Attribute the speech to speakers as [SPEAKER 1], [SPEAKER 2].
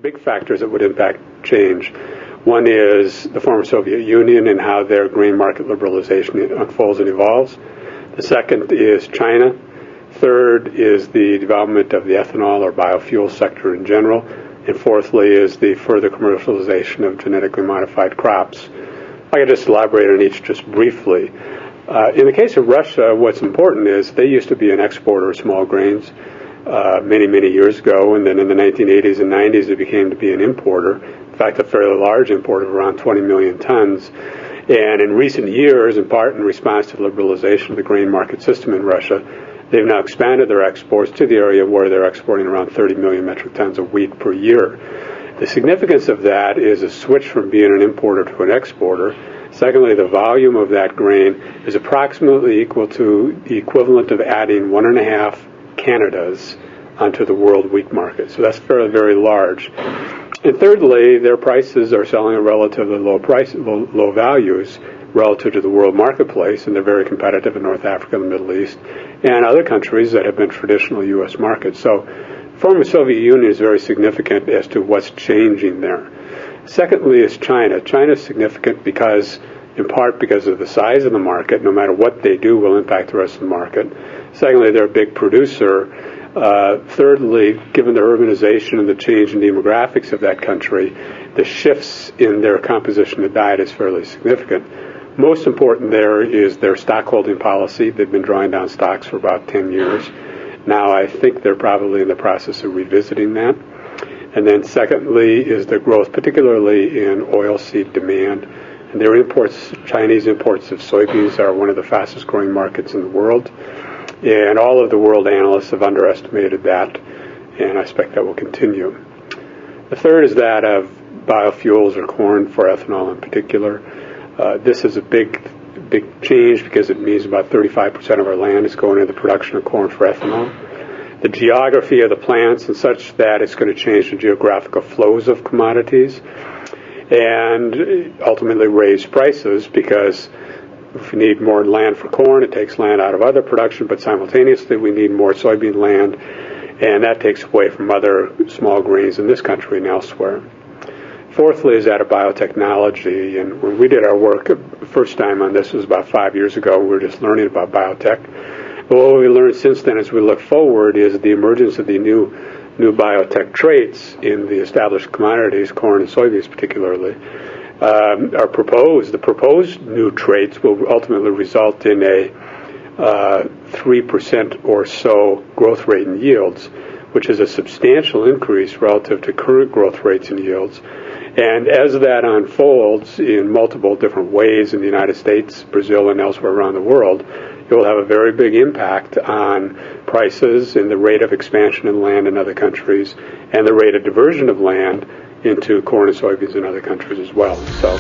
[SPEAKER 1] big factors that would impact change. One is the former Soviet Union and how their grain market liberalization unfolds and evolves. The second is China. Third is the development of the ethanol or biofuel sector in general. And fourthly is the further commercialization of genetically modified crops. I could just elaborate on each just briefly. In the case of Russia, what's important is they used to be an exporter of small grains many, many years ago, and then in the 1980s and 90s it became to be an importer. In fact, a fairly large import of around 20 million tons. And in recent years, in part in response to the liberalization of the grain market system in Russia, they've now expanded their exports to the area where they're exporting around 30 million metric tons of wheat per year. The significance of that is a switch from being an importer to an exporter. Secondly, the volume of that grain is approximately equal to the equivalent of adding 1.5 Canadas onto the world wheat market. So that's very, very large. And thirdly, their prices are selling at relatively low values relative to the world marketplace, and they're very competitive in North Africa, the Middle East, and other countries that have been traditional U.S. markets. So the former Soviet Union is very significant as to what's changing there. Secondly is China. China is significant because, in part because of the size of the market. No matter what they do will impact the rest of the market. Secondly, they're a big producer. Thirdly, given the urbanization and the change in demographics of that country, the shifts in their composition of diet is fairly significant. Most important there is their stockholding policy. They've been drawing down stocks for about 10 years. Now I think they're probably in the process of revisiting that. And then secondly is the growth, particularly in oilseed demand. And their imports, Chinese imports of soybeans are one of the fastest growing markets in the world. And all of the world analysts have underestimated that, and I expect that will continue. The third is that of biofuels or corn for ethanol in particular. This is a big change because it means about 35% of our land is going into the production of corn for ethanol. The geography of the plants and such that it's going to change the geographical flows of commodities and ultimately raise prices because if we need more land for corn, it takes land out of other production, but simultaneously we need more soybean land, and that takes away from other small grains in this country and elsewhere. Fourthly is that of biotechnology, and when we did our work the first time on this was about 5 years ago. We were just learning about biotech. But what we learned since then as we look forward is the emergence of the new biotech traits in the established commodities, corn and soybeans particularly, are proposed. The proposed new traits will ultimately result in a 3% or so growth rate in yields, which is a substantial increase relative to current growth rates and yields. And as that unfolds in multiple different ways in the United States, Brazil, and elsewhere around the world, it will have a very big impact on prices and the rate of expansion in land in other countries and the rate of diversion of land into corn and soybeans in other countries as well. So